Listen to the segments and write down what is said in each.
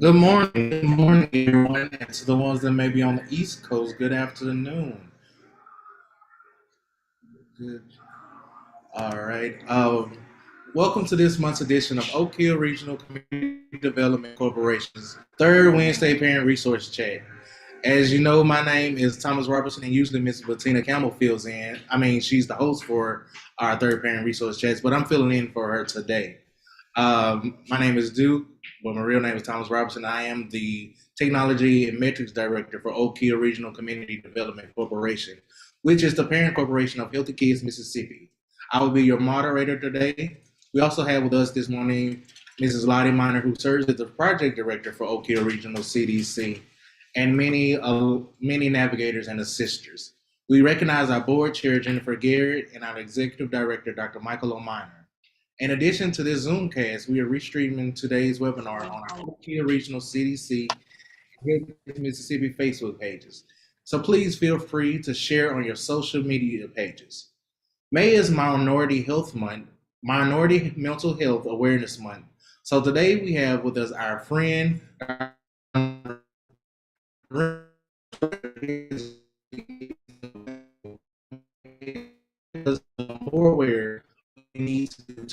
Good morning, everyone, and to the ones that may be on the East Coast, good afternoon. Good. All right. Welcome to this month's edition of Oak Hill Regional Community Development Corporation's third Wednesday Parent Resource Chat. As you know, my name is Thomas Robertson, and usually Miss Bettina Campbell fills in. I mean, she's the host for our third Parent Resource Chats, but I'm filling in for her today. My name is Duke. Well, my real name is Thomas Robertson. I am the Technology and Metrics Director for Oak Hill Regional Community Development Corporation, which is the parent corporation of Healthy Kids Mississippi. I will be your moderator today. We also have with us this morning Mrs. Lottie Miner, who serves as the Project Director for Oak Hill Regional CDC, and many navigators and assisters. We recognize our board chair, Jennifer Garrett, and our executive director, Dr. Michael O'Miner. In addition to this Zoomcast, we are restreaming today's webinar on our Oak Hill Regional CDC and Mississippi Facebook pages. So please feel free to share on your social media pages. May is Minority Health Month, Minority Mental Health Awareness Month. So today we have with us our friend, more aware we need to do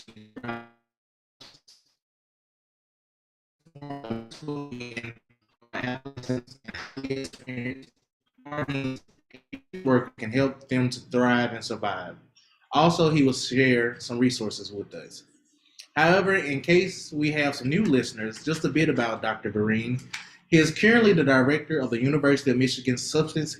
work can help them to thrive and survive. Also, he will share some resources with us. However, in case we have some new listeners, just a bit about Dr. Vereen. He is currently the director of the University of Michigan Substance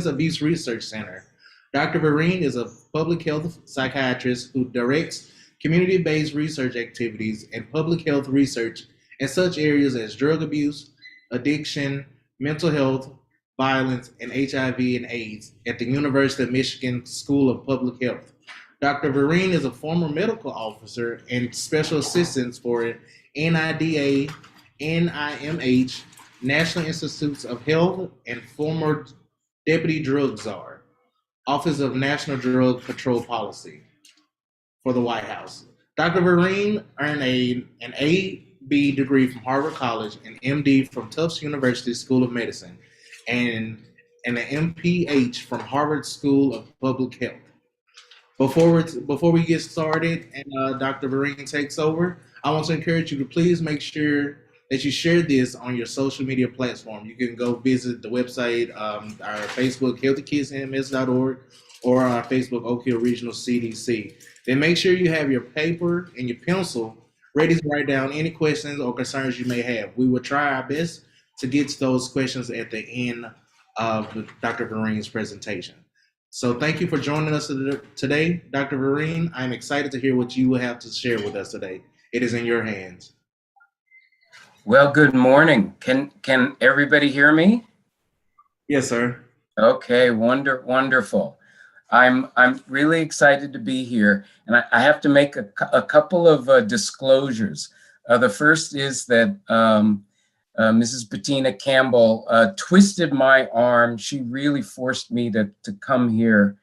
Abuse Research Center. Dr. Vereen is a public health psychiatrist who directs community-based research activities and public health research in such areas as drug abuse, addiction, mental health, violence, and HIV and AIDS at the University of Michigan School of Public Health. Dr. Vereen is a former medical officer and special assistant for NIDA, NIMH, National Institutes of Health, and former deputy drug czar, Office of National Drug Control Policy for the White House. Dr. Vereen earned an A.B. degree from Harvard College, an M.D. from Tufts University School of Medicine, and an MPH from Harvard School of Public Health. Before we get started and Dr. Vereen takes over, I want to encourage you to please make sure that you share this on your social media platform. You can go visit the website, our Facebook, healthykidsinms.org, or our Facebook, Oak Hill Regional CDC. Then make sure you have your paper and your pencil ready to write down any questions or concerns you may have. We will try our best to get to those questions at the end of Dr. Vereen's presentation. So thank you for joining us today, Dr. Vereen. I'm excited to hear what you will have to share with us today. It is in your hands. Well, good morning. Can everybody hear me? Yes, sir. Okay, wonderful. I'm really excited to be here, and I have to make a couple of disclosures. The first is that Mrs. Bettina Campbell twisted my arm. She really forced me to come here.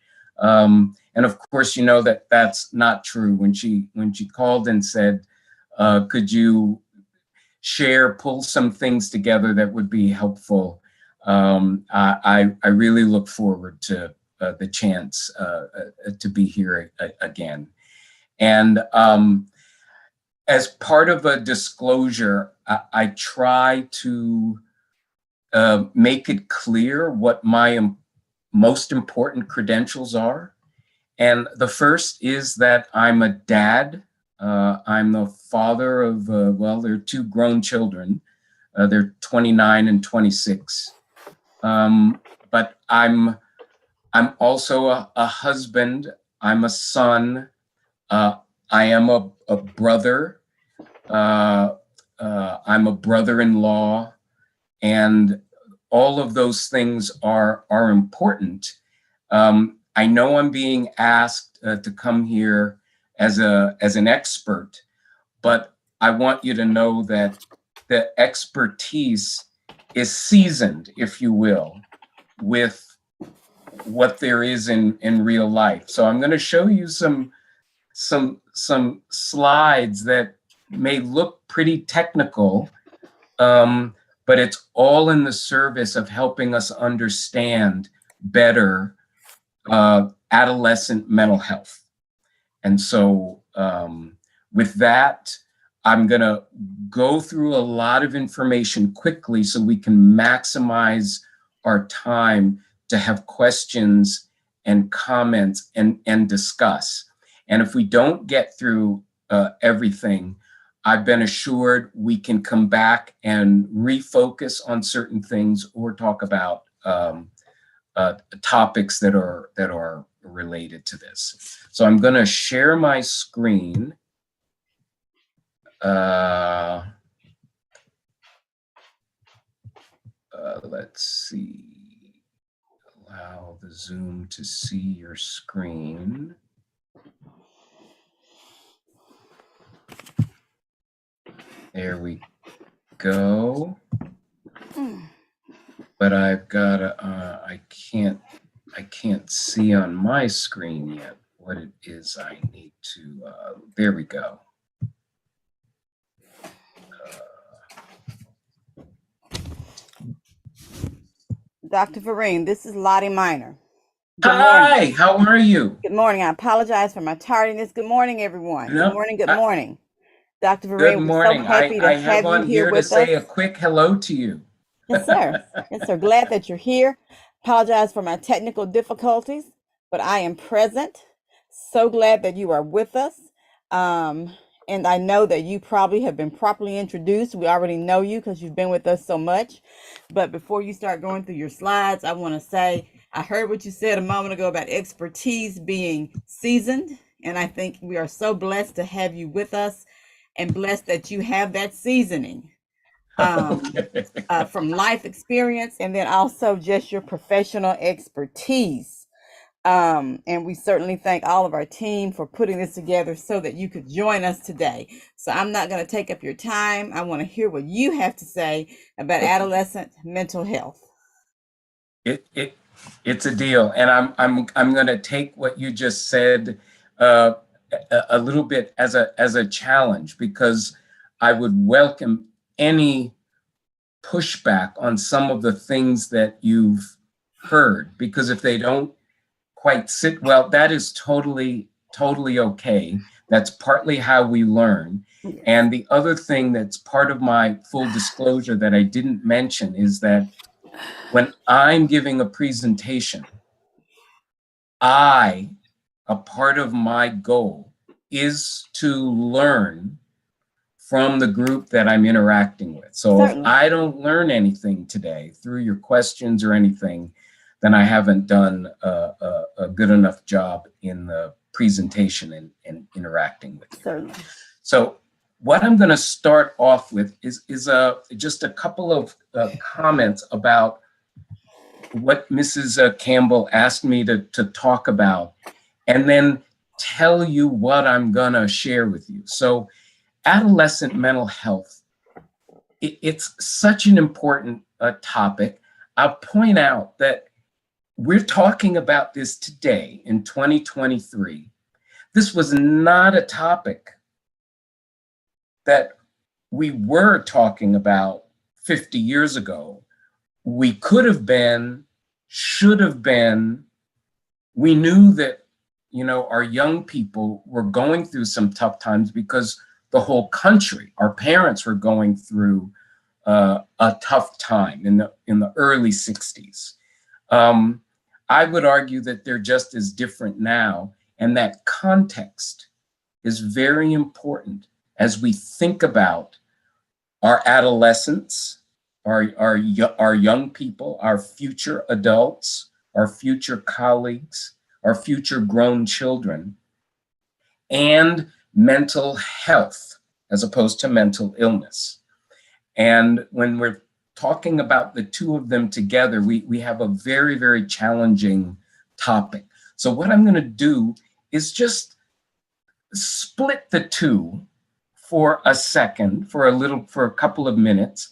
And of course, you know that that's not true. When she called and said, could you pull some things together that would be helpful, I really look forward to the chance to be here again. And as part of a disclosure, I try to make it clear what my most important credentials are. And the first is that I'm a dad. I'm the father of, well, there are 2 grown children. They're 29 and 26. But I'm also a husband. I'm a son. I am a brother. I'm a brother-in-law. And all of those things are important. I know I'm being asked to come here as an expert, but I want you to know that the expertise is seasoned, if you will, with what there is in real life. So I'm going to show you some slides that may look pretty technical, but it's all in the service of helping us understand better adolescent mental health. And so with that, I'm going to go through a lot of information quickly so we can maximize our time to have questions and comments and discuss. And if we don't get through everything, I've been assured we can come back and refocus on certain things or talk about topics that are related to this. So I'm going to share my screen. Let's see. Allow the Zoom to see your screen. There we go. But I've got I can't see on my screen yet what it is I need to, there we go. Dr. Vereen, this is Lottie Minor. Hi, how are you? Good morning. I apologize for my tardiness. Good morning, everyone. No, good morning. Good morning. Dr. Vereen, Good morning. we're so happy to I have you on here to with say us. a quick hello to you. Yes, sir. Yes, sir. Glad that you're here. Apologize for my technical difficulties, but I am present. So glad that you are with us. And I know that you probably have been properly introduced. We already know you because you've been with us so much. But before you start going through your slides, I want to say, I heard what you said a moment ago about expertise being seasoned. And I think we are so blessed to have you with us and blessed that you have that seasoning from life experience and then also just your professional expertise. And we certainly thank all of our team for putting this together so that you could join us today. So I'm not going to take up your time. I want to hear what you have to say about adolescent mental health. It's a deal, and I'm going to take what you just said a little bit as a challenge, because I would welcome any pushback on some of the things that you've heard, because if they don't quite sit well, that is totally okay. That's partly how we learn. And the other thing that's part of my full disclosure that I didn't mention is that when I'm giving a presentation, a part of my goal is to learn from the group that I'm interacting with. So Certainly. if I don't learn anything today through your questions or anything, then I haven't done a good enough job in the presentation and interacting with you. Certainly. So what I'm going to start off with is just a couple of comments about what Mrs. Campbell asked me to talk about, and then tell you what I'm going to share with you. So adolescent mental health, it's such an important topic. I'll point out that we're talking about this today in 2023. This was not a topic that we were talking about 50 years ago. We could have been, should have been. We knew that, you know, our young people were going through some tough times because the whole country, our parents were going through a tough time in the early 60s. I would argue that they're just as different now, and that context is very important as we think about our adolescents, our young people, our future adults, our future colleagues, our future grown children, and mental health as opposed to mental illness. And when we're talking about the two of them together, we have a very, very challenging topic. So what I'm going to do is just split the two for a second, for a couple of minutes,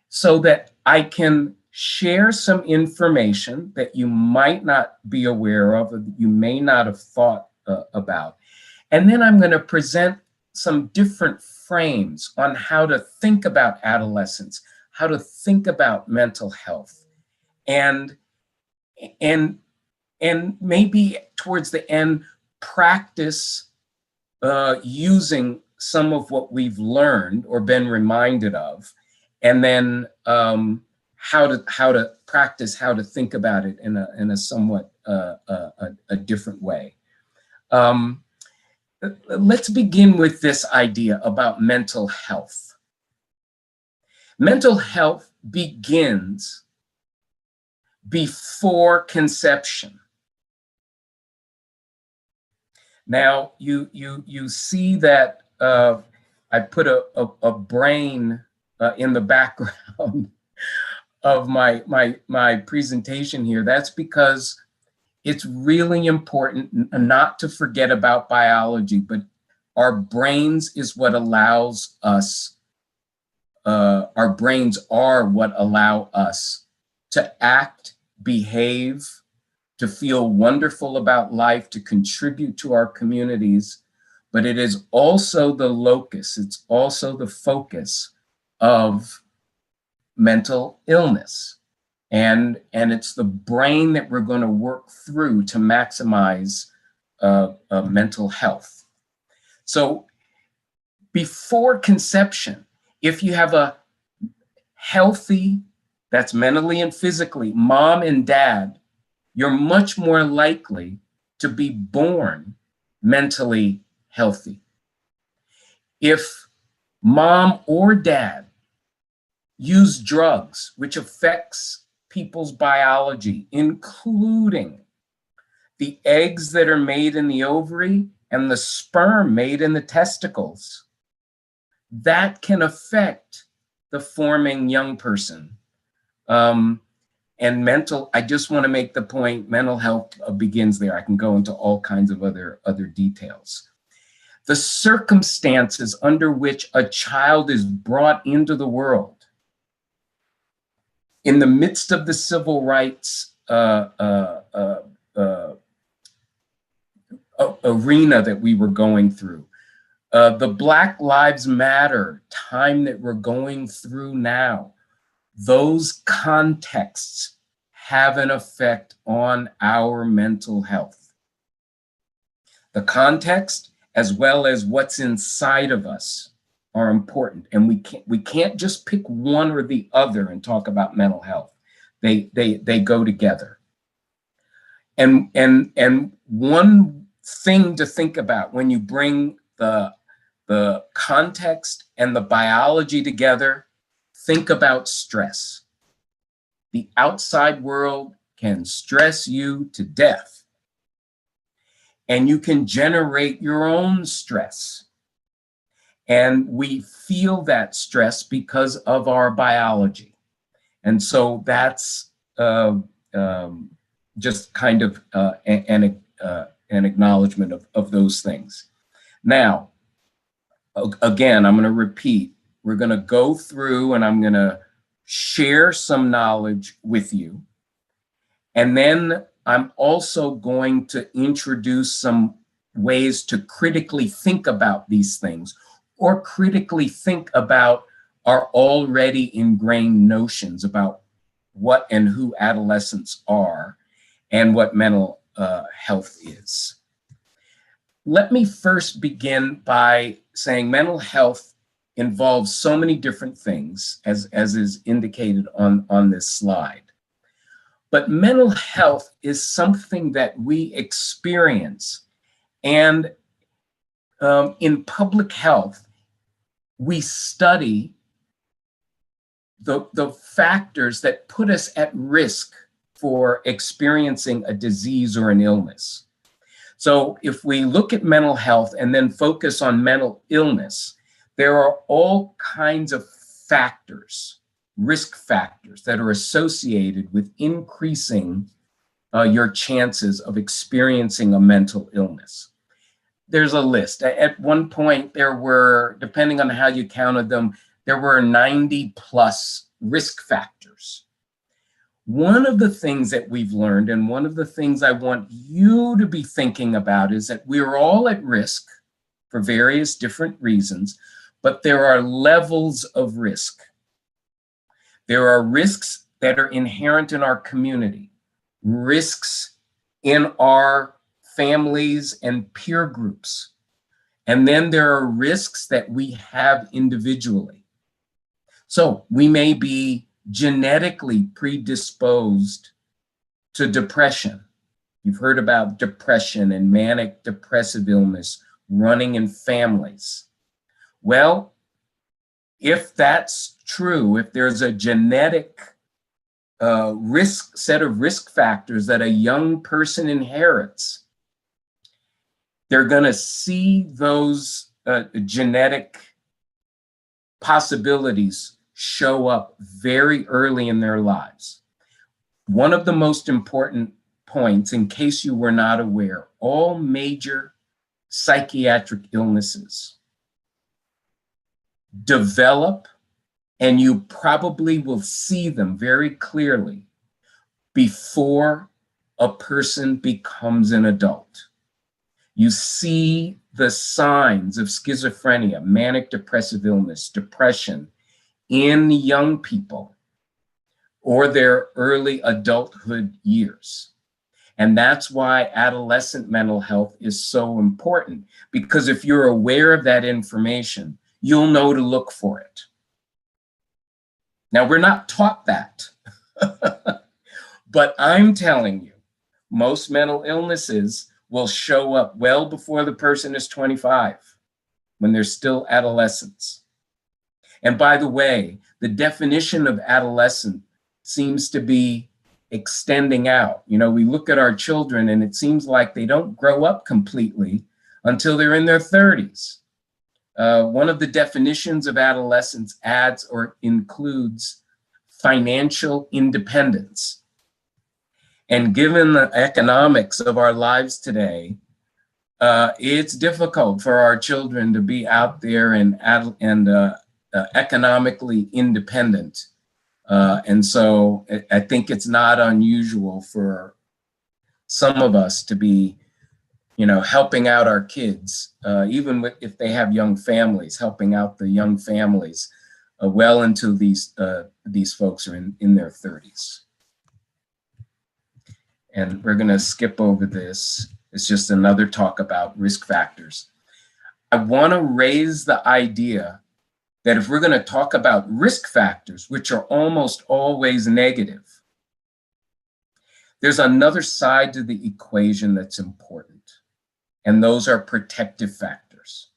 so that I can share some information that you might not be aware of, or that you may not have thought about. And then I'm going to present some different frames on how to think about adolescence, how to think about mental health, and maybe towards the end practice using some of what we've learned or been reminded of, and then how to practice how to think about it in a somewhat a different way. Let's begin with this idea about mental health. Mental health begins before conception. Now, you see that I put a brain in the background of my presentation here. That's because it's really important not to forget about biology, but our brains is what allows us, our brains are what allow us to act, behave, to feel wonderful about life, to contribute to our communities. But it is also the locus, it's also the focus of mental illness. And it's the brain that we're going to work through to maximize mental health. So before conception, if you have a healthy, that's mentally and physically, mom and dad, you're much more likely to be born mentally healthy. If mom or dad use drugs, which affects people's biology, including the eggs that are made in the ovary and the sperm made in the testicles, that can affect the forming young person. And I just want to make the point, mental health begins there. I can go into all kinds of other details. The circumstances under which a child is brought into the world in the midst of the civil rights arena that we were going through, the Black Lives Matter time that we're going through now, those contexts have an effect on our mental health. The context, as well as what's inside of us, are important, and we can't just pick one or the other and talk about mental health. They go together. And one thing to think about when you bring the context and the biology together, think about stress. The outside world can stress you to death, and you can generate your own stress. And we feel that stress because of our biology. And so that's just kind of an acknowledgement of those things. Now, again, I'm going to repeat. We're going to go through and I'm going to share some knowledge with you. And then I'm also going to introduce some ways to critically think about these things, or critically think about our already ingrained notions about what and who adolescents are and what mental health is. Let me first begin by saying mental health involves so many different things, as is indicated on this slide. But mental health is something that we experience. And in public health, we study the factors that put us at risk for experiencing a disease or an illness. So if we look at mental health and then focus on mental illness, there are all kinds of factors, risk factors, that are associated with increasing your chances of experiencing a mental illness. There's a list. At one point, there were, depending on how you counted them, there were 90 plus risk factors. One of the things that we've learned, and one of the things I want you to be thinking about, is that we're all at risk for various different reasons, but there are levels of risk. There are risks that are inherent in our community, risks in our families and peer groups. And then there are risks that we have individually. So we may be genetically predisposed to depression. You've heard about depression and manic depressive illness running in families. Well, if that's true, if there's a genetic set of risk factors that a young person inherits, they're going to see those genetic possibilities show up very early in their lives. One of the most important points, in case you were not aware, all major psychiatric illnesses develop, and you probably will see them very clearly before a person becomes an adult. You see the signs of schizophrenia, manic depressive illness, depression in young people or their early adulthood years. And that's why adolescent mental health is so important, because if you're aware of that information, you'll know to look for it. Now, we're not taught that, but I'm telling you, most mental illnesses will show up well before the person is 25, when they're still adolescents. And by the way, the definition of adolescent seems to be extending out. You know, we look at our children and it seems like they don't grow up completely until they're in their 30s. One of the definitions of adolescence adds or includes financial independence. And given the economics of our lives today, it's difficult for our children to be out there and economically independent. And so I think it's not unusual for some of us to be, you know, helping out our kids, even if they have young families, helping out the young families well into these folks are in their 30s. And we're going to skip over this. It's just another talk about risk factors. I want to raise the idea that if we're going to talk about risk factors, which are almost always negative, there's another side to the equation that's important, and those are protective factors.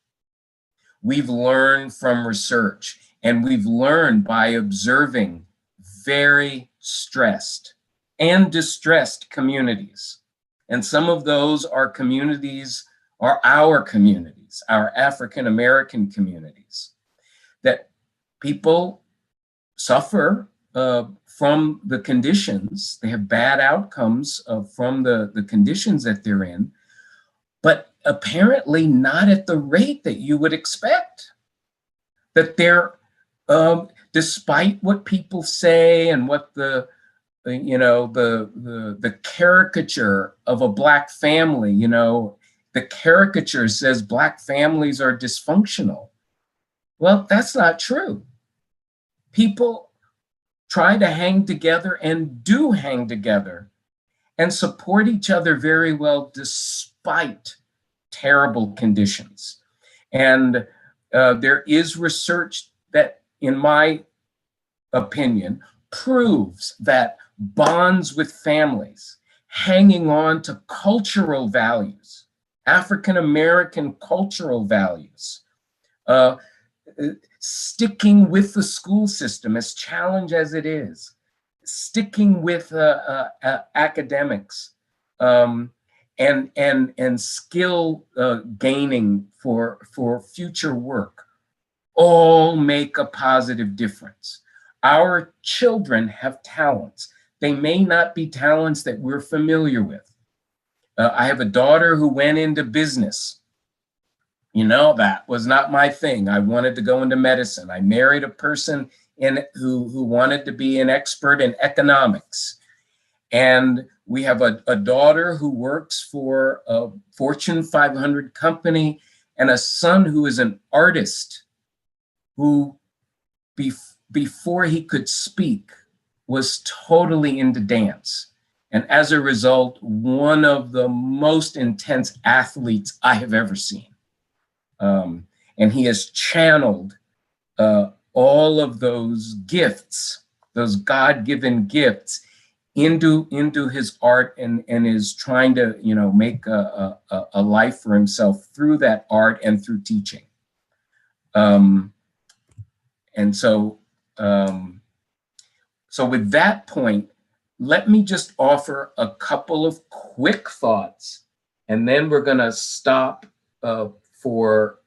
We've learned from research, and we've learned by observing very stressed and distressed communities. And some of those are communities, are our communities, our African-American communities, that people suffer from the conditions. They have bad outcomes from the conditions that they're in, but apparently not at the rate that you would expect. That they're, despite what people say and what the the caricature of a Black family, the caricature says Black families are dysfunctional. Well, that's not true. People try to hang together and do hang together and support each other very well despite terrible conditions. And there is research that, in my opinion, proves that bonds with families, hanging on to cultural values, African American cultural values, sticking with the school system, as challenged as it is, sticking with academics, and skill gaining for future work, all make a positive difference. Our children have talents. They may not be talents that we're familiar with. I have a daughter who went into business. That was not my thing. I wanted to go into medicine. I married a person who wanted to be an expert in economics. And we have a daughter who works for a Fortune 500 company and a son who is an artist who, before he could speak, was totally into dance. And as a result, one of the most intense athletes I have ever seen. And he has channeled all of those gifts, those God-given gifts, into his art, and is trying to make a life for himself through that art and through teaching. And so with that point, let me just offer a couple of quick thoughts, and then we're going to stop for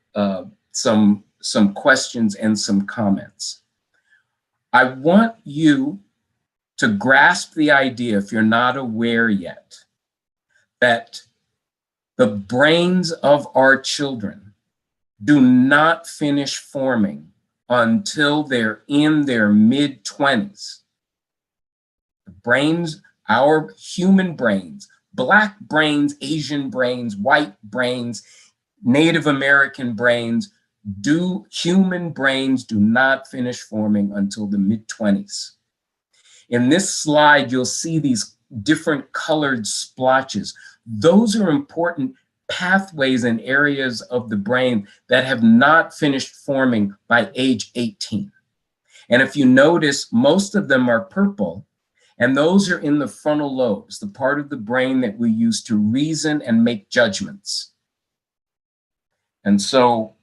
some questions and some comments. I want you to grasp the idea, if you're not aware yet, that the brains of our children do not finish forming until they're in their mid-20s. The brains, our human brains, Black brains, Asian brains, white brains, Native American brains, human brains do not finish forming until the mid-20s. In this slide, you'll see these different colored splotches. Those are important pathways and areas of the brain that have not finished forming by age 18. And if you notice, most of them are purple, and those are in the frontal lobes, the part of the brain that we use to reason and make judgments. And so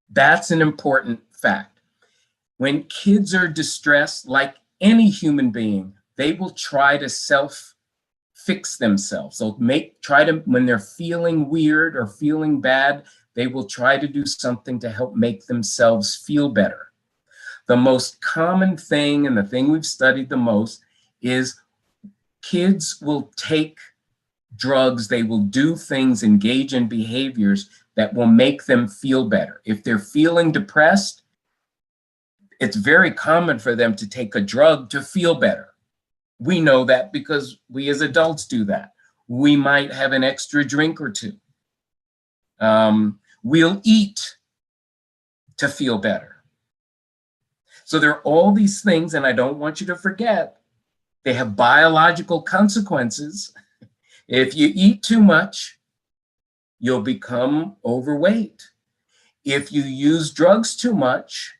that's an important fact. When kids are distressed, like any human being, they will try to self-fix themselves. They'll when they're feeling weird or feeling bad, they will try to do something to help make themselves feel better. The most common thing, and the thing we've studied the most, is kids will take drugs, they will do things, engage in behaviors that will make them feel better. If they're feeling depressed, it's very common for them to take a drug to feel better. We know that because we as adults do that. We might have an extra drink or two. We'll eat to feel better. So there are all these things, and I don't want you to forget, they have biological consequences. If you eat too much, you'll become overweight. If you use drugs too much,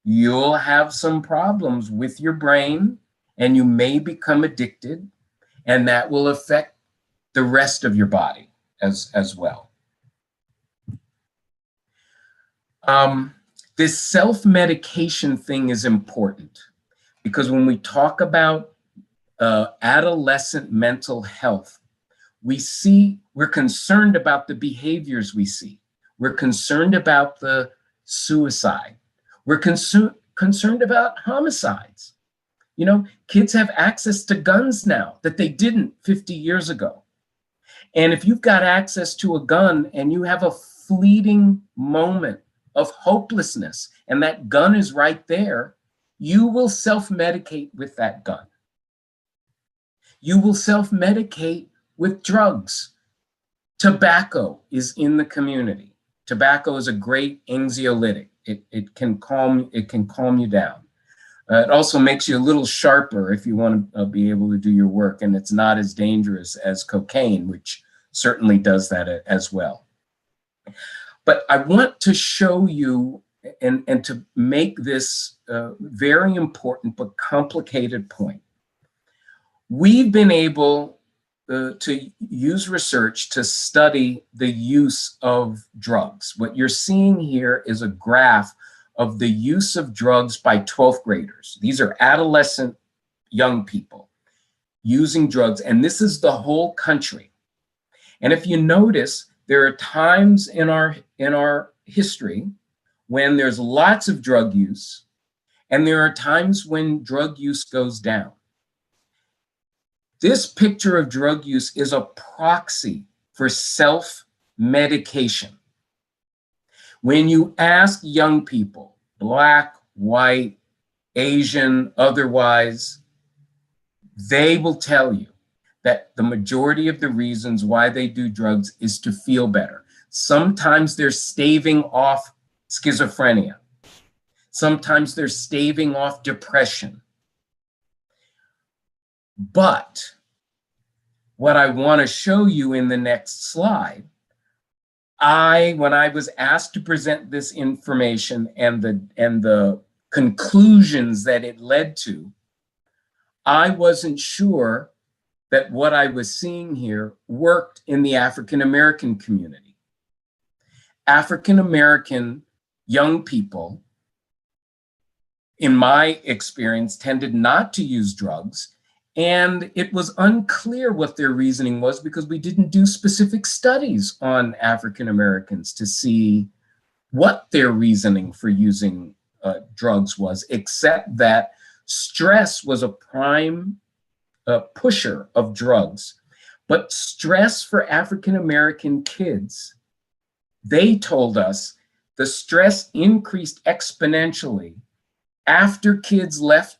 you'll have some problems with your brain, and you may become addicted, and that will affect the rest of your body as well. This self-medication thing is important because when we talk about adolescent mental health, we're concerned about the behaviors we see. We're concerned about the suicide. We're concerned about homicides. Kids have access to guns now that they didn't 50 years ago. And if you've got access to a gun and you have a fleeting moment of hopelessness and that gun is right there, you will self-medicate with that gun. You will self-medicate with drugs. Tobacco is in the community. Tobacco is a great anxiolytic. It can calm you down. It also makes you a little sharper if you want to be able to do your work, and it's not as dangerous as cocaine, which certainly does that as well. But I want to show you and to make this very important but complicated point. We've been able to use research to study the use of drugs. What you're seeing here is a graph of the use of drugs by 12th graders. These are adolescent young people using drugs, and this is the whole country. And if you notice, there are times in our history when there's lots of drug use, and there are times when drug use goes down. This picture of drug use is a proxy for self-medication. When you ask young people, Black, white, Asian, otherwise, they will tell you that the majority of the reasons why they do drugs is to feel better. Sometimes they're staving off schizophrenia. Sometimes they're staving off depression. But what I want to show you in the next slide, when I was asked to present this information and the conclusions that it led to, I wasn't sure that what I was seeing here worked in the African American community. African American young people, in my experience, tended not to use drugs. And it was unclear what their reasoning was because we didn't do specific studies on African Americans to see what their reasoning for using drugs was, except that stress was a prime pusher of drugs. But stress for African American kids, they told us the stress increased exponentially after kids left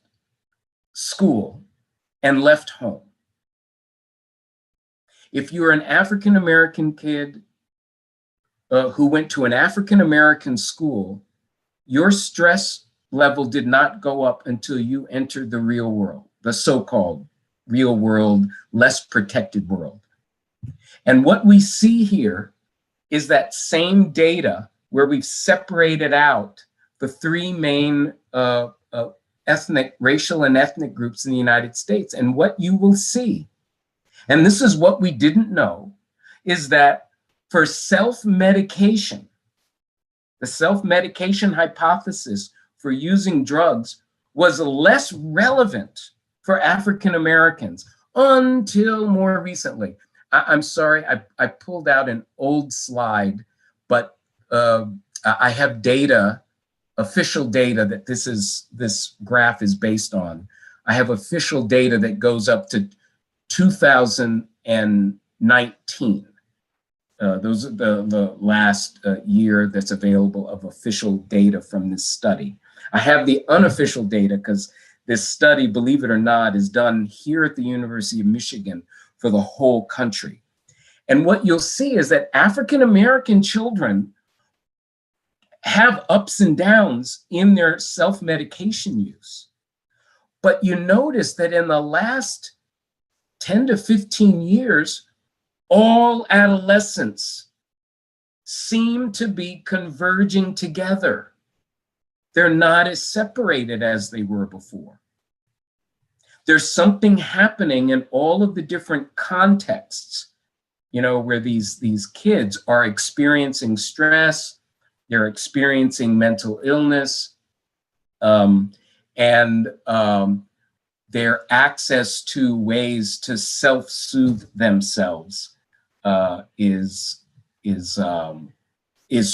school and left home. If you're an African American kid who went to an African American school, your stress level did not go up until you entered the real world, the so-called real world, less protected world. And what we see here is that same data where we've separated out the three main racial and ethnic groups in the United States. And what you will see, and this is what we didn't know, is that for self-medication, the self-medication hypothesis for using drugs was less relevant for African Americans until more recently. I'm sorry, I pulled out an old slide, but I have data, official data that this graph is based on. I have official data that goes up to 2019. Those are the last year that's available of official data from this study. I have the unofficial data because this study, believe it or not, is done here at the University of Michigan for the whole country. And what you'll see is that African American children have ups and downs in their self-medication use. But you notice that in the last 10 to 15 years, all adolescents seem to be converging together. They're not as separated as they were before. There's something happening in all of the different contexts, you know, where these kids are experiencing stress, they're experiencing mental illness, and their access to ways to self-soothe themselves is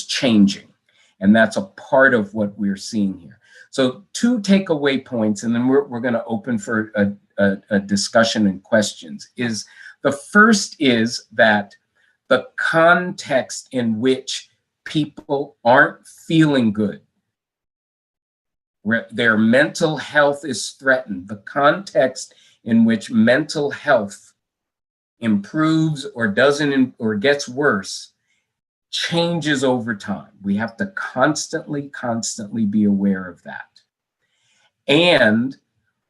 changing. And that's a part of what we're seeing here. So 2 takeaway points, and then we're going to open for a discussion and questions. Is the first is that the context in which people aren't feeling good where their mental health is threatened, the context in which mental health improves or doesn't or gets worse changes over time. We have to constantly be aware of that. And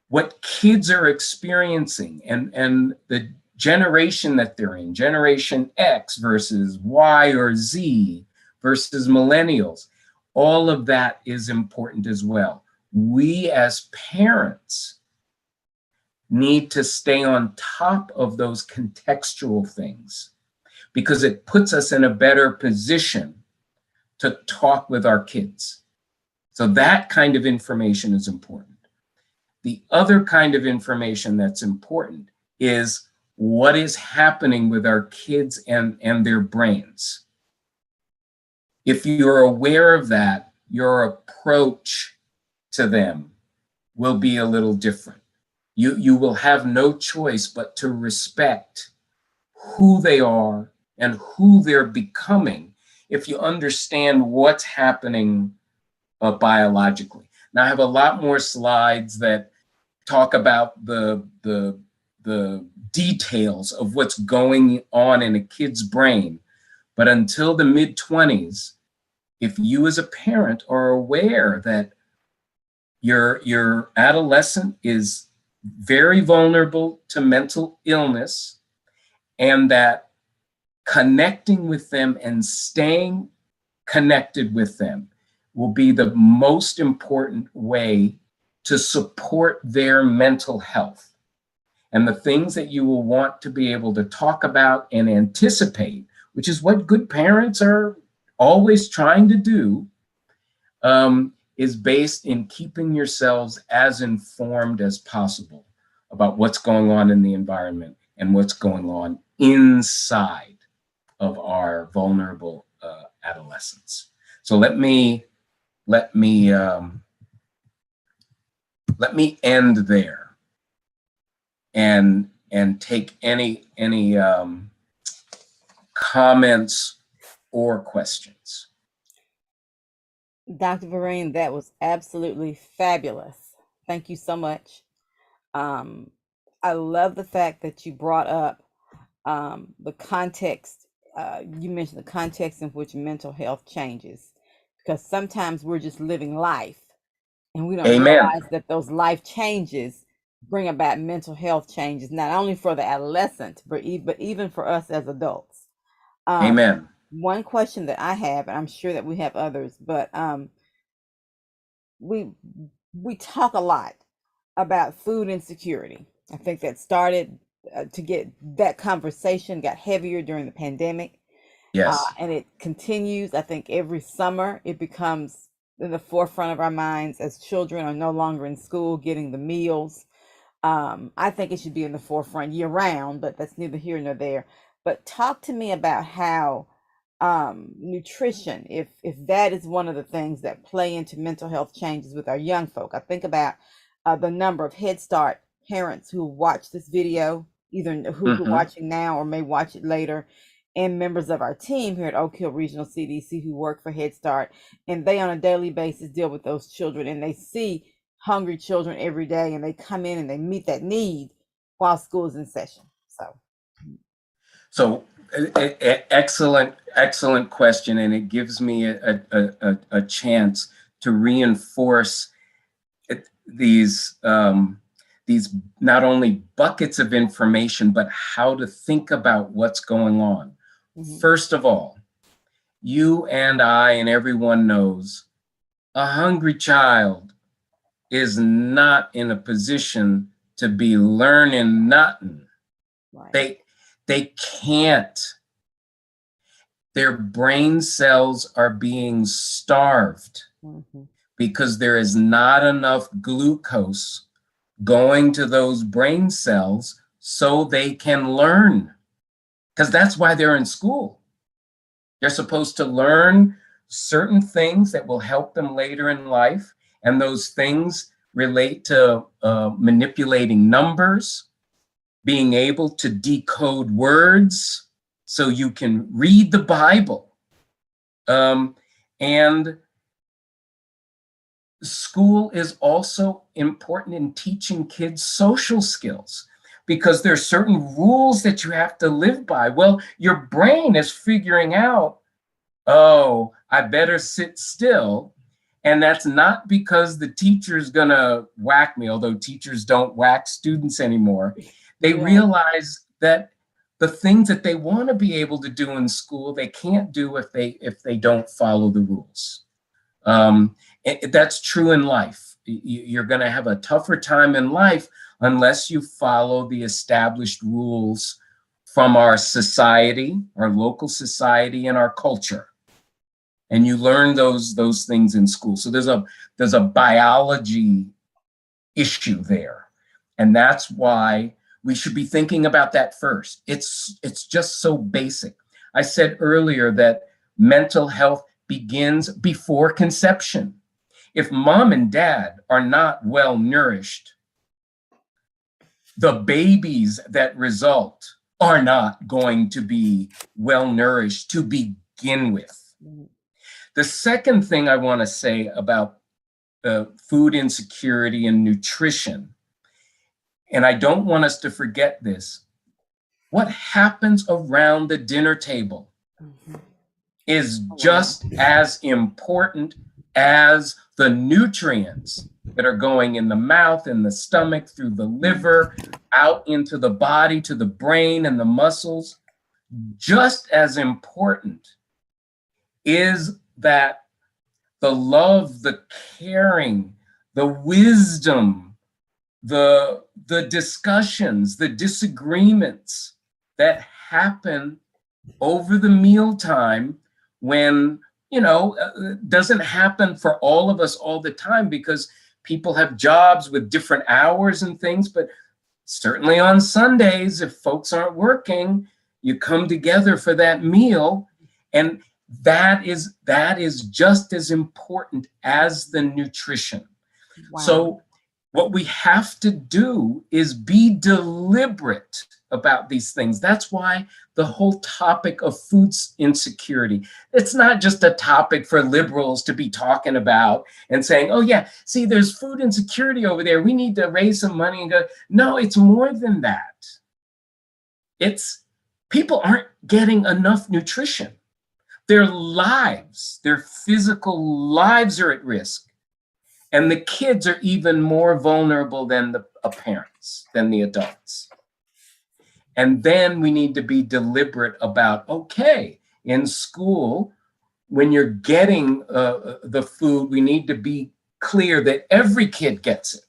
what kids are experiencing and the generation that they're in, Generation X versus Y or Z versus millennials, all of that is important as well. We as parents need to stay on top of those contextual things because it puts us in a better position to talk with our kids. So that kind of information is important. The other kind of information that's important is what is happening with our kids and their brains. If you're aware of that, your approach to them will be a little different. You will have no choice but to respect who they are and who they're becoming if you understand what's happening biologically. Now, I have a lot more slides that talk about the details of what's going on in a kid's brain. But until the mid-20s, if you as a parent are aware that your adolescent is very vulnerable to mental illness and that connecting with them and staying connected with them will be the most important way to support their mental health. And the things that you will want to be able to talk about and anticipate, which is what good parents are always trying to do, is based in keeping yourselves as informed as possible about what's going on in the environment and what's going on inside of our vulnerable adolescents. So let me end there and take any comments or questions. Dr. Vereen, that was absolutely fabulous. Thank you so much. I love the fact that you brought up the context. You mentioned the context in which mental health changes, because sometimes we're just living life and we don't Amen. realize that those life changes bring about mental health changes, not only for the adolescent, but even for us as adults. Amen. One question that I have, and I'm sure that we have others, but we talk a lot about food insecurity. I think that started to get that conversation got heavier during the pandemic. Yes. And it continues. I think every summer it becomes in the forefront of our minds as children are no longer in school getting the meals. I think it should be in the forefront year round, but that's neither here nor there. But talk to me about how nutrition, if that is one of the things that play into mental health changes with our young folk. I think about the number of Head Start parents who watch this video, either who are watching now or may watch it later, and members of our team here at Oak Hill Regional CDC who work for Head Start, and they on a daily basis deal with those children, and they see hungry children every day, and they come in and they meet that need while school is in session. So excellent question, and it gives me a chance to reinforce these not only buckets of information, but how to think about what's going on. First of all, you and I and everyone knows a hungry child is not in a position to be learning nothing. Right. They can't. Their brain cells are being starved because there is not enough glucose going to those brain cells so they can learn. Because that's why they're in school. They're supposed to learn certain things that will help them later in life. And those things relate to manipulating numbers, being able to decode words so you can read the Bible. And school is also important in teaching kids social skills because there are certain rules that you have to live by. Well, your brain is figuring out, oh, I better sit still. And that's not because the teacher's gonna whack me, although teachers don't whack students anymore. They Yeah. realize that the things that they want to be able to do in school, they can't do if they don't follow the rules. That's true in life. You're going to have a tougher time in life unless you follow the established rules from our society, our local society, and our culture. And you learn those things in school. So there's a biology issue there, and that's why we should be thinking about that first. It's just so basic. I said earlier that mental health begins before conception. If mom and dad are not well nourished, the babies that result are not going to be well nourished to begin with. The second thing I want to say about food insecurity and nutrition, and I don't want us to forget this, what happens around the dinner table is just as important as the nutrients that are going in the mouth, in the stomach, through the liver, out into the body, to the brain and the muscles. Just as important is that the love, the caring, the wisdom, the discussions, the disagreements that happen over the mealtime when, doesn't happen for all of us all the time because people have jobs with different hours and things, but certainly on Sundays, if folks aren't working, you come together for that meal, and that is just as important as the nutrition. Wow. So what we have to do is be deliberate about these things. That's why the whole topic of food insecurity, it's not just a topic for liberals to be talking about and saying, oh yeah, see, there's food insecurity over there. We need to raise some money and go. No, it's more than that. It's people aren't getting enough nutrition. Their lives, their physical lives are at risk. And the kids are even more vulnerable than the parents, than the adults. And then we need to be deliberate about, okay, in school, when you're getting the food, we need to be clear that every kid gets it.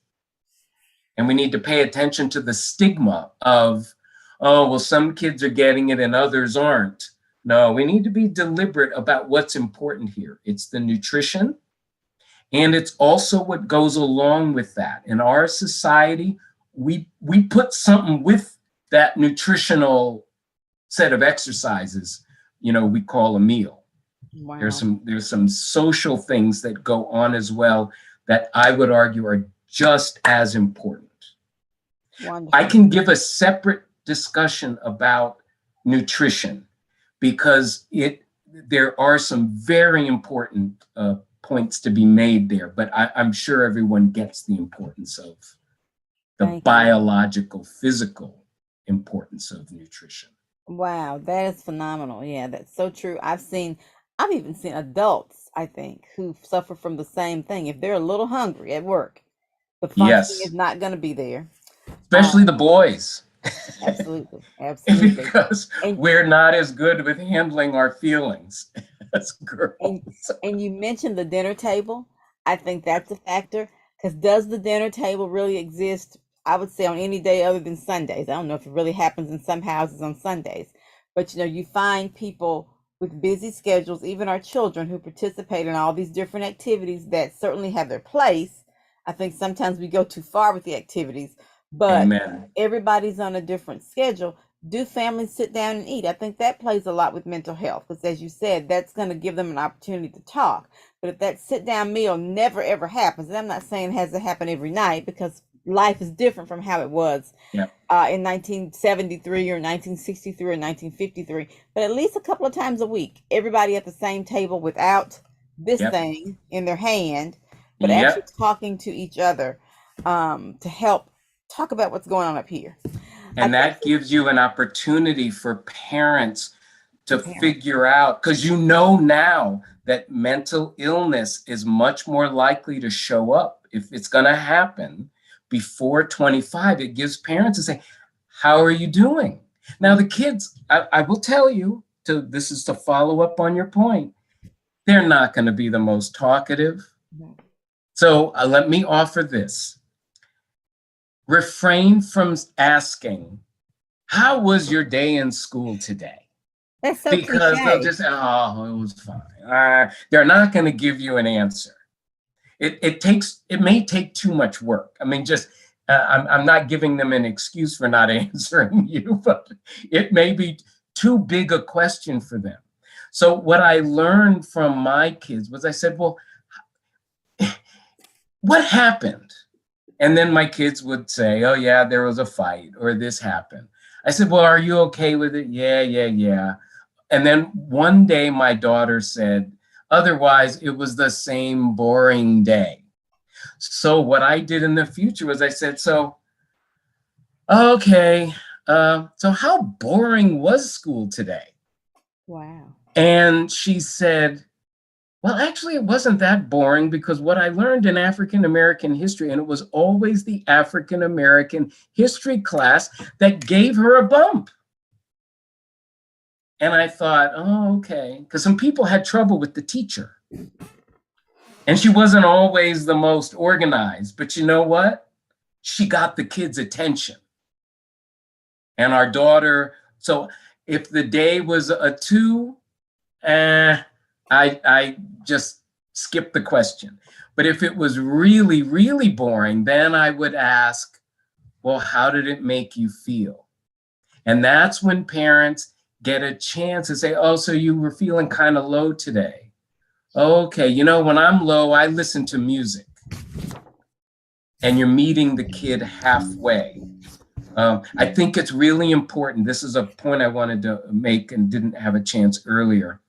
And we need to pay attention to the stigma of, oh, well, some kids are getting it and others aren't. No, we need to be deliberate about what's important here. It's the nutrition, and it's also what goes along with that. In our society, we put something with that nutritional set of exercises, we call a meal. Wow. There's some social things that go on as well that I would argue are just as important. Wonderful. I can give a separate discussion about nutrition because there are some very important points to be made there, but I'm sure everyone gets the importance of the biological, physical importance of nutrition. Wow, that is phenomenal. Yeah, that's so true. I've even seen adults, I think, who suffer from the same thing. If they're a little hungry at work, the functioning is not going to be there. Especially the boys. Absolutely. Absolutely. Because we're not as good with handling our feelings as girls. And you mentioned the dinner table. I think that's a factor, because does the dinner table really exist, I would say, on any day other than Sundays? I don't know if it really happens in some houses on Sundays, but you find people with busy schedules, even our children, who participate in all these different activities that certainly have their place. I think sometimes we go too far with the activities, but Amen. Everybody's on a different schedule. Do families sit down and eat? I think that plays a lot with mental health, because as you said, that's going to give them an opportunity to talk. But if that sit down meal never ever happens, and I'm not saying it has to happen every night, because life is different from how it was in 1973 or 1963 or 1953, but at least a couple of times a week, everybody at the same table without this thing in their hand, but actually Yep. talking to each other to help talk about what's going on up here. I And think that gives you an opportunity for parents to to parent. figure out, because you know now that mental illness is much more likely to show up if it's going to happen before 25. It gives parents to say, how are you doing? Now, the kids, I will tell you, this is to follow up on your point, they're not going to be the most talkative. Mhm. So let me offer this. Refrain from asking, how was your day in school today? That's so Because they'll cliche. just say, oh, it was fine. They're not going to give you an answer. It may take too much work. I mean, just I'm not giving them an excuse for not answering you, but it may be too big a question for them. So what I learned from my kids was I said, well, what happened? And then my kids would say, oh yeah, there was a fight or this happened. I said, well, are you okay with it? Yeah, yeah, yeah. And then one day my daughter said, otherwise it was the same boring day. So what I did in the future was I said, so, okay, so how boring was school today? Wow. And she said, well, actually, it wasn't that boring because what I learned in African American history, and it was always the African American history class that gave her a bump. And I thought, oh, okay, because some people had trouble with the teacher. And she wasn't always the most organized, but you know what? She got the kids' attention. And our daughter, so if the day was a 2, I just skipped the question. But if it was really, really boring, then I would ask, well, how did it make you feel? And that's when parents get a chance to say, oh, so you were feeling kind of low today. Okay, you know, when I'm low, I listen to music. And you're meeting the kid halfway. I think it's really important. This is a point I wanted to make and didn't have a chance earlier.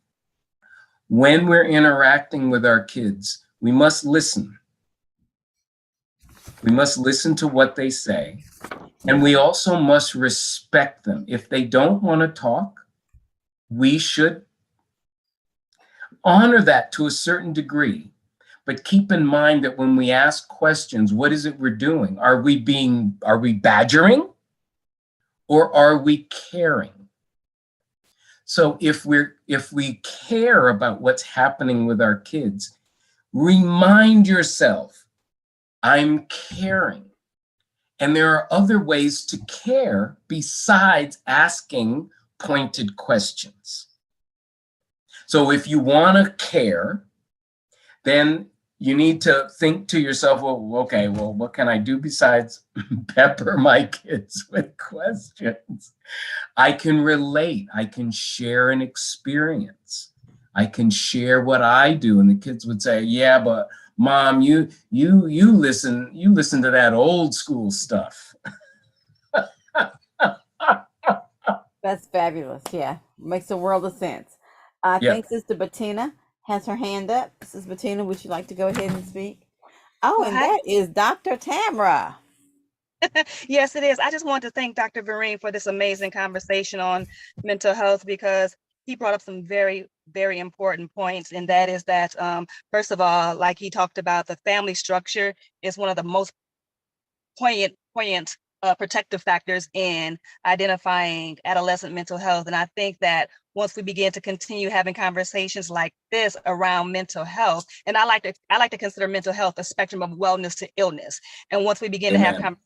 When we're interacting with our kids, we must listen. We must listen to what they say. And we also must respect them. If they don't want to talk, we should honor that to a certain degree. But keep in mind that when we ask questions, what is it we're doing? Are we badgering? Or are we caring? So if we care about what's happening with our kids, remind yourself, I'm caring. And there are other ways to care besides asking pointed questions. So if you want to care, then you need to think to yourself, well, okay, well, what can I do besides pepper my kids with questions? I can relate. I can share an experience. I can share what I do. And the kids would say, yeah, but Mom, you listen to that old school stuff. That's fabulous. Yeah, makes a world of sense. I Yeah. think Sister Bettina has her hand up. Sister Bettina, would you like to go ahead and speak? Oh, Well, and hi. that is Dr. Tamra. Yes, it is. I just want to thank Dr. Vereen for this amazing conversation on mental health because he brought up some very, very important points. And that is that, first of all, like he talked about, the family structure is one of the most poignant protective factors in identifying adolescent mental health. And I think that once we begin to continue having conversations like this around mental health, and I like to consider mental health a spectrum of wellness to illness. And once we begin to have Amen.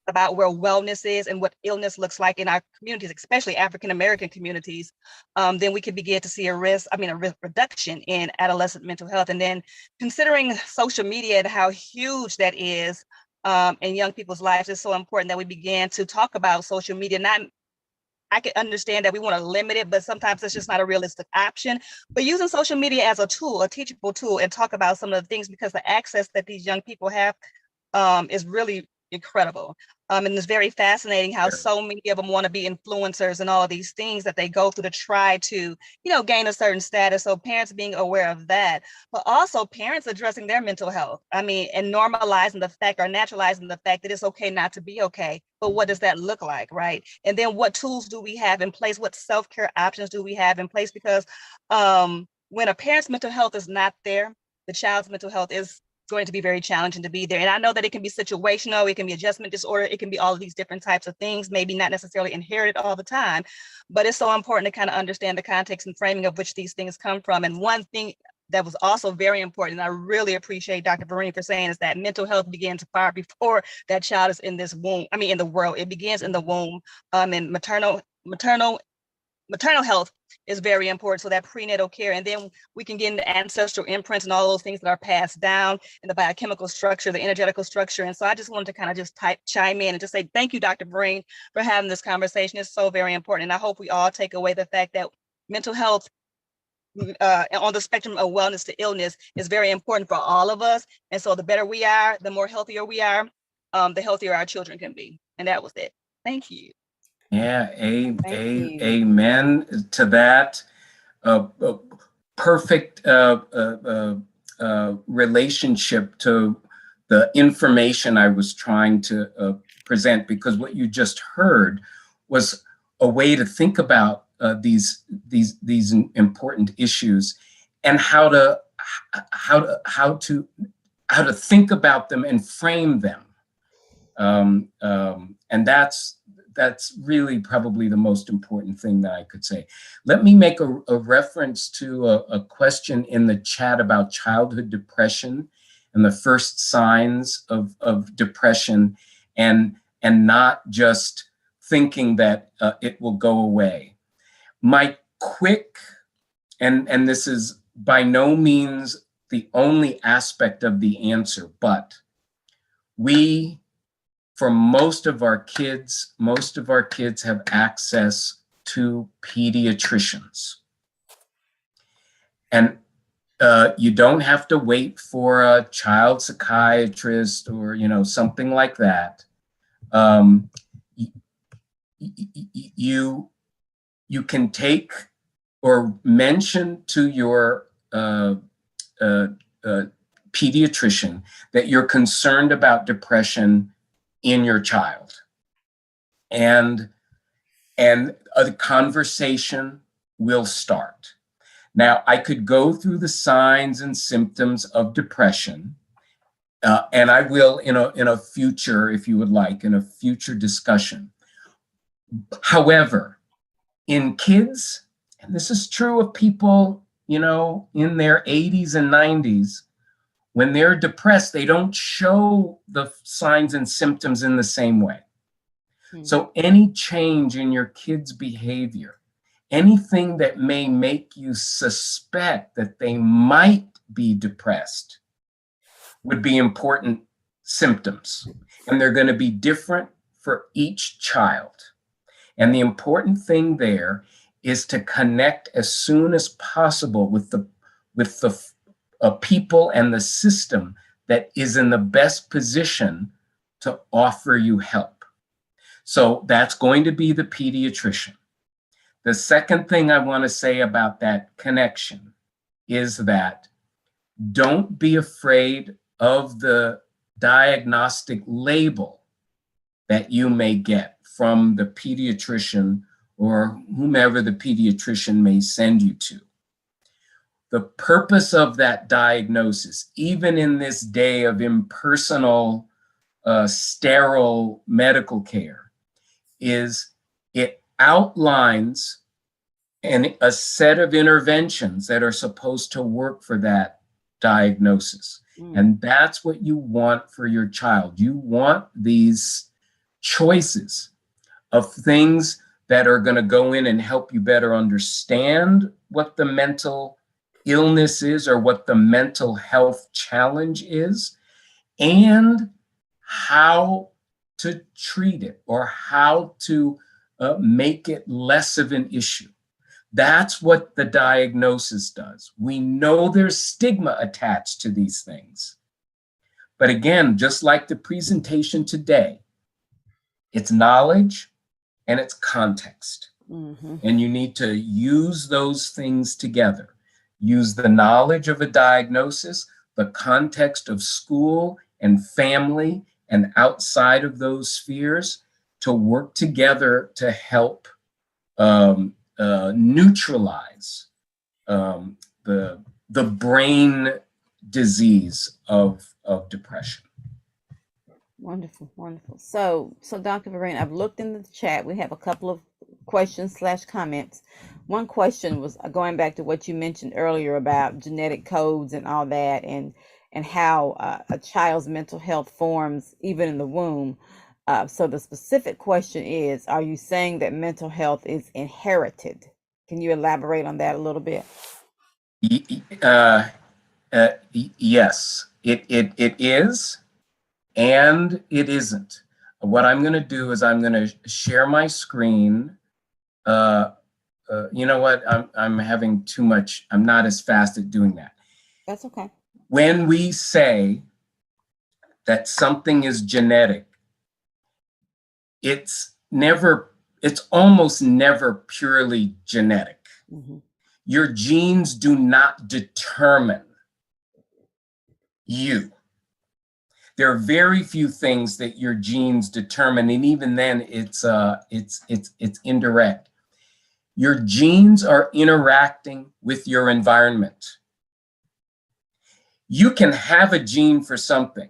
about where wellness is and what illness looks like in our communities, especially African American communities, then we could begin to see a risk reduction in adolescent mental health. And then considering social media and how huge that is in young people's lives, it's so important that we begin to talk about social media. I can understand that we want to limit it, but sometimes it's just not a realistic option. But using social media as a tool, a teachable tool, and talk about some of the things, because the access that these young people have is really incredible. And it's very fascinating how so many of them want to be influencers and all of these things that they go through to try to, gain a certain status. So parents being aware of that, but also parents addressing their mental health. I mean, and normalizing the fact or naturalizing the fact that it's okay not to be okay. But what does that look like, right? And then what tools do we have in place? What self-care options do we have in place? Because when a parent's mental health is not there, the child's mental health is going to be very challenging to be there. And I know that it can be situational, it can be adjustment disorder, it can be all of these different types of things, maybe not necessarily inherited all the time, but it's so important to kind of understand the context and framing of which these things come from. And one thing that was also very important, and I really appreciate Dr. Vereen for saying, is that mental health begins far before that child is in this womb, in the world. It begins in the womb, and maternal health is very important. So that prenatal care, and then we can get into ancestral imprints and all those things that are passed down in the biochemical structure, the energetical structure. And so I just wanted to kind of just chime in and just say, thank you, Dr. Vereen, for having this conversation. It's so very important. And I hope we all take away the fact that mental health on the spectrum of wellness to illness is very important for all of us. And so the better we are, the more healthier we are, the healthier our children can be. And that was it. Thank you. Yeah, Thank you. amen to that. Perfect relationship to the information I was trying to present, because what you just heard was a way to think about these important issues, and how to think about them and frame them. And that's really probably the most important thing that I could say. Let me make a reference to a question in the chat about childhood depression and the first signs of depression, and not just thinking that it will go away. My quick, and this is by no means the only aspect of the answer, but for most of our kids have access to pediatricians. And you don't have to wait for a child psychiatrist or something like that. You can take or mention to your pediatrician that you're concerned about depression in your child, and a conversation will start. Now, I could go through the signs and symptoms of depression, and I will in a future, if you would like, in a future discussion. However, in kids, and this is true of people, in their 80s and 90s, when they're depressed, they don't show the signs and symptoms in the same way. So any change in your kid's behavior, anything that may make you suspect that they might be depressed, would be important symptoms. And they're going to be different for each child. And the important thing there is to connect as soon as possible with the people and the system that is in the best position to offer you help. So that's going to be the pediatrician. The second thing I want to say about that connection is that don't be afraid of the diagnostic label that you may get from the pediatrician or whomever the pediatrician may send you to. The purpose of that diagnosis, even in this day of impersonal, sterile medical care, is it outlines a set of interventions that are supposed to work for that diagnosis. And that's what you want for your child. You want these choices of things that are going to go in and help you better understand what the mental illness is or what the mental health challenge is, and how to treat it or how to make it less of an issue. That's what the diagnosis does. We know there's stigma attached to these things, But again, just like the presentation today, it's knowledge and it's context. And you need to use those things together. Use the knowledge of a diagnosis, the context of school and family and outside of those spheres to work together to help neutralize the brain disease of depression. Wonderful, wonderful. So Dr. Vereen, I've looked in the chat. We have a couple of questions/comments. One question was going back to what you mentioned earlier about genetic codes and all that, and how a child's mental health forms even in the womb. So the specific question is, are you saying that mental health is inherited? Can you elaborate on that a little bit? Yes, it is, and it isn't. What I'm going to do is I'm going to share my screen. You know what? I'm having too much. I'm not as fast at doing that. That's okay. When we say that something is genetic, it's almost never purely genetic. Your genes do not determine you. There are very few things that your genes determine, and even then it's indirect. Your genes are interacting with your environment. You can have a gene for something.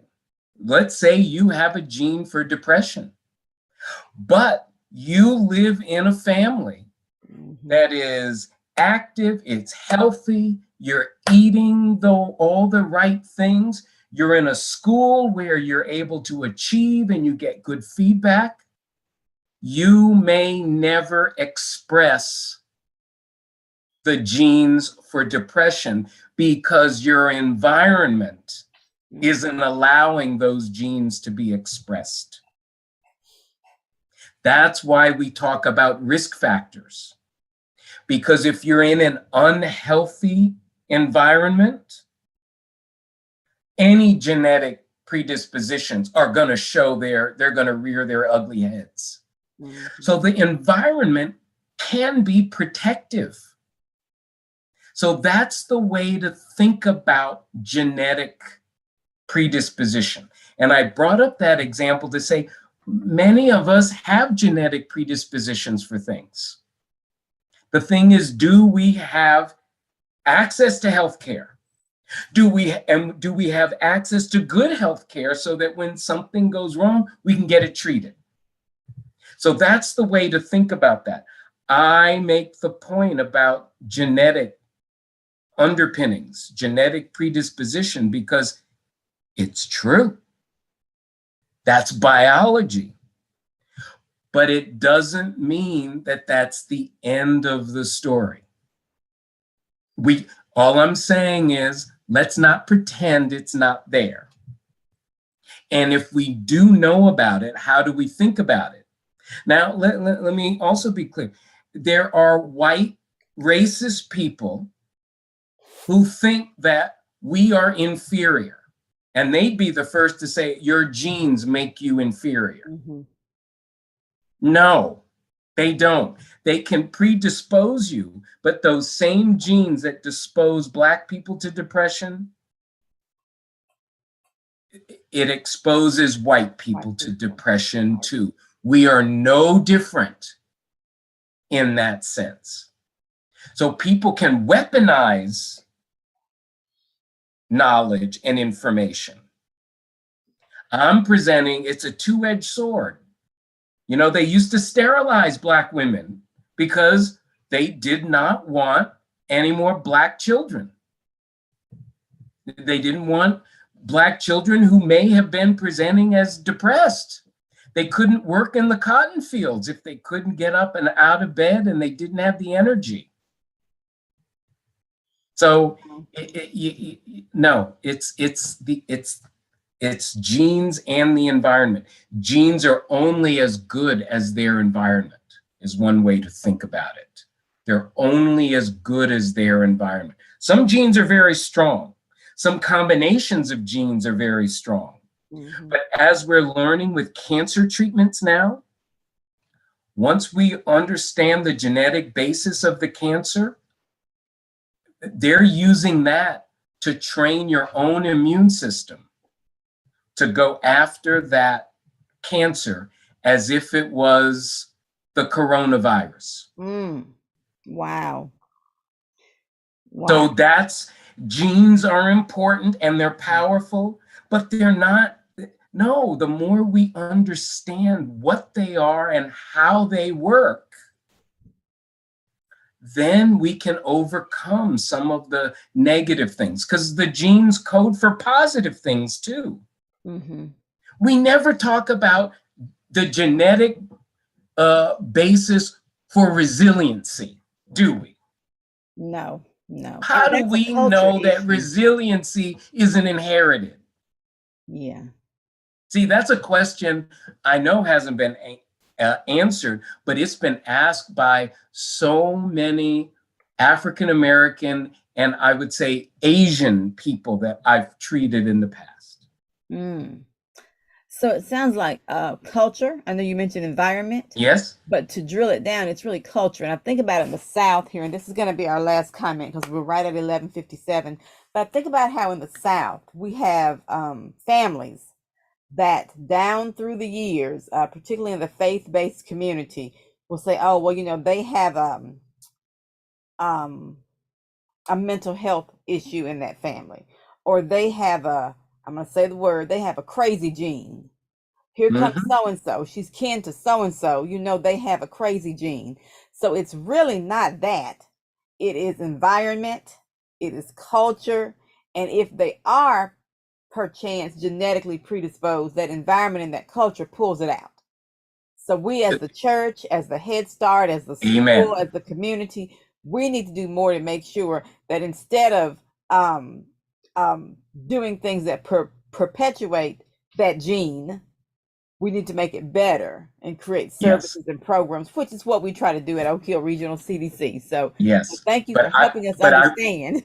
Let's say you have a gene for depression, but you live in a family that is active, it's healthy, you're eating all the right things, you're in a school where you're able to achieve and you get good feedback. You may never express the genes for depression because your environment isn't allowing those genes to be expressed. That's why we talk about risk factors. Because if you're in an unhealthy environment, any genetic predispositions are going to show they're going to rear their ugly heads. So the environment can be protective. So that's the way to think about genetic predisposition. And I brought up that example to say many of us have genetic predispositions for things. The thing is, do we have access to health care? Do we have access to good health care so that when something goes wrong, we can get it treated? So that's the way to think about that. I make the point about genetic underpinnings, genetic predisposition, because it's true. That's biology. But it doesn't mean that that's the end of the story. All I'm saying is, let's not pretend it's not there. And if we do know about it, how do we think about it? Now, let me also be clear. There are white racist people who think that we are inferior. And they'd be the first to say, your genes make you inferior. No, they don't. They can predispose you, but those same genes that dispose Black people to depression, it exposes white people to depression too. We are no different in that sense. So people can weaponize knowledge and information. I'm presenting, it's a two-edged sword. You know, they used to sterilize Black women because they did not want any more Black children. They didn't want Black children who may have been presenting as depressed. They couldn't work in the cotton fields if they couldn't get up and out of bed and they didn't have the energy. So no, it's genes and the environment. Genes are only as good as their environment, is one way to think about it. They're only as good as their environment. Some genes are very strong. Some combinations of genes are very strong. Mhm. But as we're learning with cancer treatments now, once we understand the genetic basis of the cancer, they're using that to train your own immune system to go after that cancer as if it was the coronavirus. Mm. Wow. So Wow. that's genes are important and they're powerful, but they're not. No, the more we understand what they are and how they work, then we can overcome some of the negative things because the genes code for positive things too. Mhm. We never talk about the genetic basis for resiliency, do we? No, no. And How do that's a we culture know that issue. resiliency isn't inherited? Yeah. See, that's a question I know hasn't been answered, but it's been asked by so many African American and I would say Asian people that I've treated in the past. Mm. So it sounds like culture. I know you mentioned environment, Yes? but to drill it down, it's really culture. And I think about it in the South here, and this is going to be our last comment because we're right at 11:57. But I think about how in the South we have families that down through the years, particularly in the faith-based community, will say, "Oh, well, they have um, a mental health issue in that family, or they have I'm going to say the word, they have a crazy gene. Here comes Mm-hmm. so and so. She's kin to so and so. They have a crazy gene." So it's really not that. It is environment, it is culture. And if they are perchance genetically predisposed, that environment and that culture pulls it out. So we as the church, as the Head Start, as the school, Amen. as the community, we need to do more to make sure that instead of um, um, doing things that perpetuate that gene, we need to make it better and create Yes. services and programs, which is what we try to do at Oak Hill Regional CDC. So Yes. thank you for But I helping us but I understand.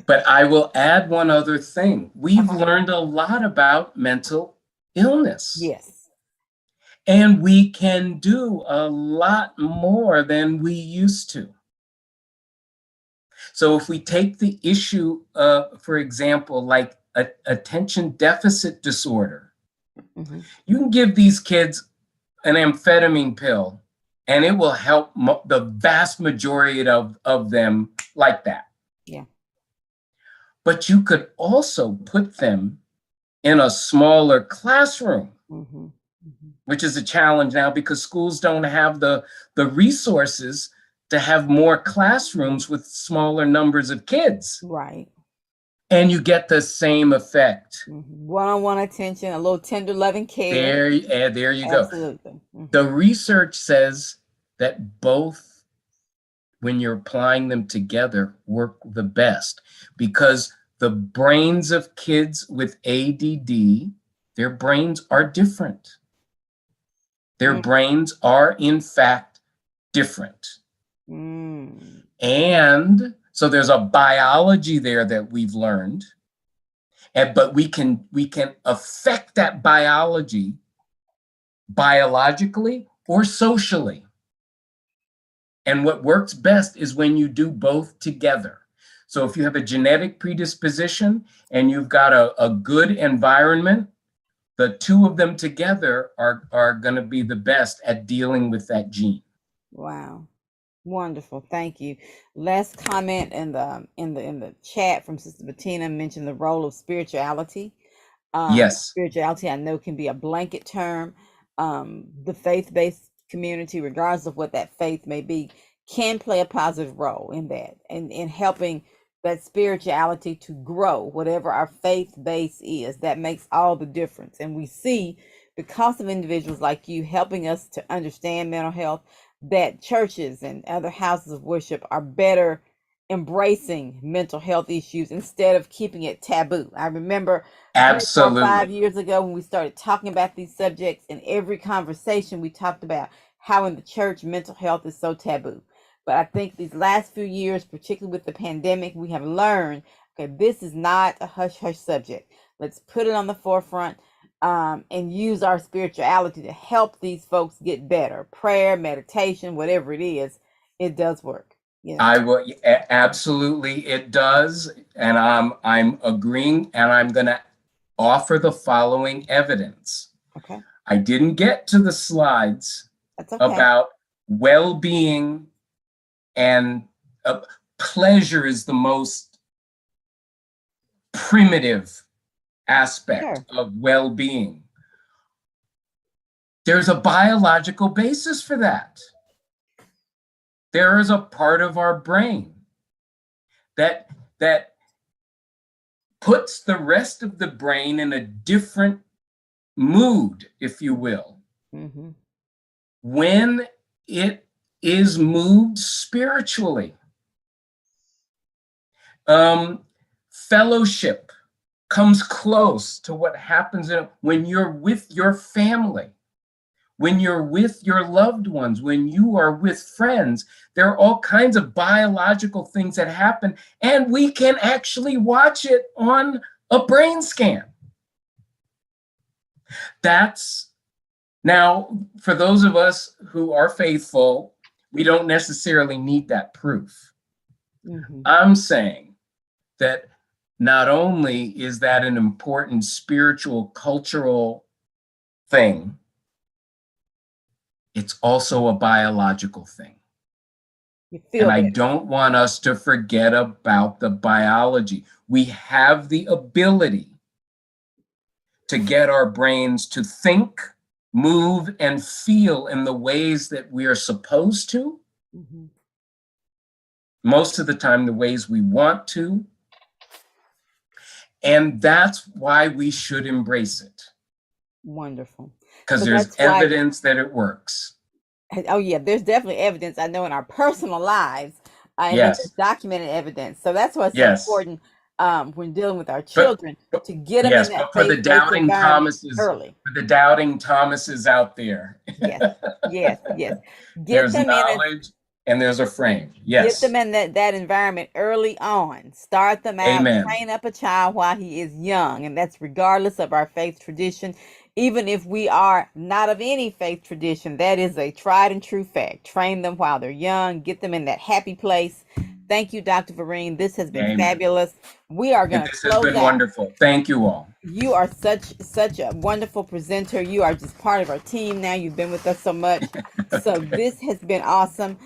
but I will add one other thing. We've Uh-huh. learned a lot about mental illness. Yes. And we can do a lot more than we used to. So if we take the issue, for example, like attention deficit disorder, Mm-hmm. you can give these kids an amphetamine pill and it will help the vast majority of them like that. Yeah. But you could also put them in a smaller classroom, Mm-hmm. Mm-hmm. which is a challenge now because schools don't have the resources to have more classrooms with smaller numbers of kids. Right. And you get the same effect. Mm-hmm. One-on-one attention, a little tender loving care. There you go. Absolutely. Mm-hmm. The research says that both, when you're applying them together, work the best because the brains of kids with ADD, their brains are different. Their brains are, in fact, different. Mm. And so there's a biology there that we've learned. But we can affect that biology biologically or socially. And what works best is when you do both together. So if you have a genetic predisposition and you've got a good environment, the two of them together are going to be the best at dealing with that gene. Wow. Wonderful. Thank you. Last comment in the chat from Sister Bettina mentioned the role of spirituality. Yes, Spirituality, I know, can be a blanket term. The faith-based community, regardless of what that faith may be, can play a positive role in that and in helping that spirituality to grow, whatever our faith base is. That makes all the difference. And we see, because of individuals like you helping us to understand mental health, that churches and other houses of worship are better embracing mental health issues instead of keeping it taboo. I remember 3, 4, 5 absolutely. years ago when we started talking about these subjects, in every conversation we talked about how in the church mental health is so taboo. But I think these last few years, particularly with the pandemic, we have learned, okay, this is not a hush hush subject. Let's put it on the forefront. and use our spirituality to help these folks get better. Prayer, meditation, whatever it is, it does work. You know? I will absolutely, it does, and I'm agreeing, and I'm going to offer the following evidence. Okay, I didn't get to the slides that's okay. about well-being, and pleasure is the most primitive aspect of well-being. There's a biological basis for that. There is a part of our brain that puts the rest of the brain in a different mood, if you will, when it is moved spiritually. Fellowship comes close to what happens when you're with your family, when you're with your loved ones, when you are with friends. There are all kinds of biological things that happen, and we can actually watch it on a brain scan. That's, now, for those of us who are faithful, we don't necessarily need that proof. I'm saying that not only is that an important spiritual, cultural thing, it's also a biological thing. And I don't want us to forget about the biology. We have the ability to get our brains to think, move, and feel in the ways that we are supposed to. Most of the time, the ways we want to. And that's why we should embrace it. Wonderful. Because there's evidence that it works. Oh yeah, there's definitely evidence. I know in our personal lives, and there's documented evidence. So that's why it's so important when dealing with our children to get them in that for the doubting Thomases early. For the doubting Thomases out there. Yes. There's knowledge and there's a frame. Yes. Get them in that environment early on. Start them out. Amen. Train up a child while he is young, and that's regardless of our faith tradition. Even if we are not of any faith tradition, that is a tried and true fact. Train them while they're young. Get them in that happy place. Thank you, Dr. Vereen. This has been fabulous. We are going to close out. This has been wonderful. Thank you all. You are such a wonderful presenter. You are just part of our team now. You've been with us so much. So this has been awesome.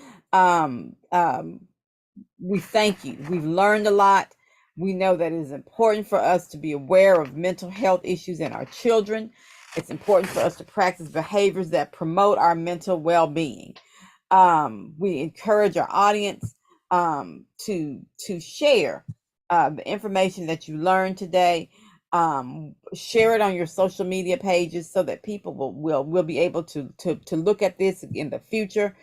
We thank you. We've learned a lot. We know that it is important for us to be aware of mental health issues in our children. It's important for us to practice behaviors that promote our mental well-being. We encourage our audience to share the information that you learned today. Share it on your social media pages so that people will be able to look at this in the future.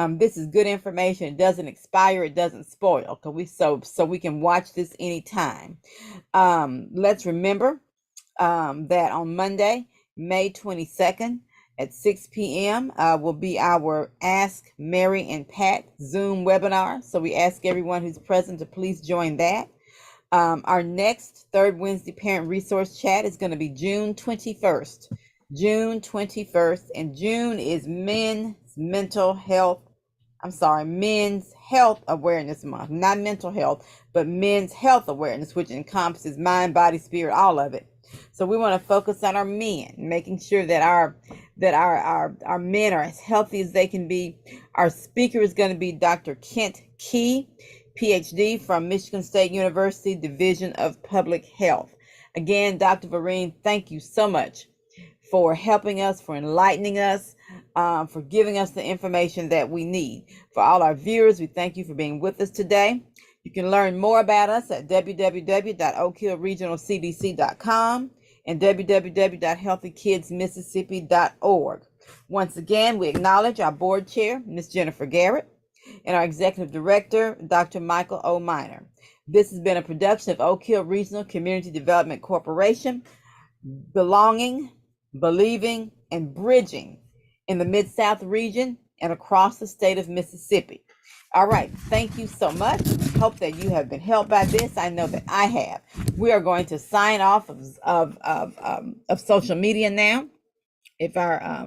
This is good information. It doesn't expire. It doesn't spoil. So we can watch this anytime. Let's remember that on Monday, May 22nd at 6 p.m. Will be our Ask Mary and Pat Zoom webinar. So we ask everyone who's present to please join that. Our next Third Wednesday Parent Resource Chat is going to be June 21st. June 21st. And June is Men's Health Awareness Month. Not mental health, but men's health awareness, which encompasses mind, body, spirit, all of it. So we want to focus on our men, making sure that our men are as healthy as they can be. Our speaker is going to be Dr. Kent Key, PhD from Michigan State University, Division of Public Health. Again, Dr. Vereen, thank you so much for helping us, for enlightening us, for giving us the information that we need. For all our viewers, we thank you for being with us today. You can learn more about us at www.oakhillregionalcdc.com and www.healthykidsmississippi.org. Once again, we acknowledge our board chair, Ms. Jennifer Garrett, and our executive director, Dr. Michael O. Minor. This has been a production of Oak Hill Regional Community Development Corporation, belonging, believing, and bridging in the Mid-South region and across the state of Mississippi. All right, thank you so much. hope that you have been helped by this. I know that I have. We are going to sign off of social media now. If our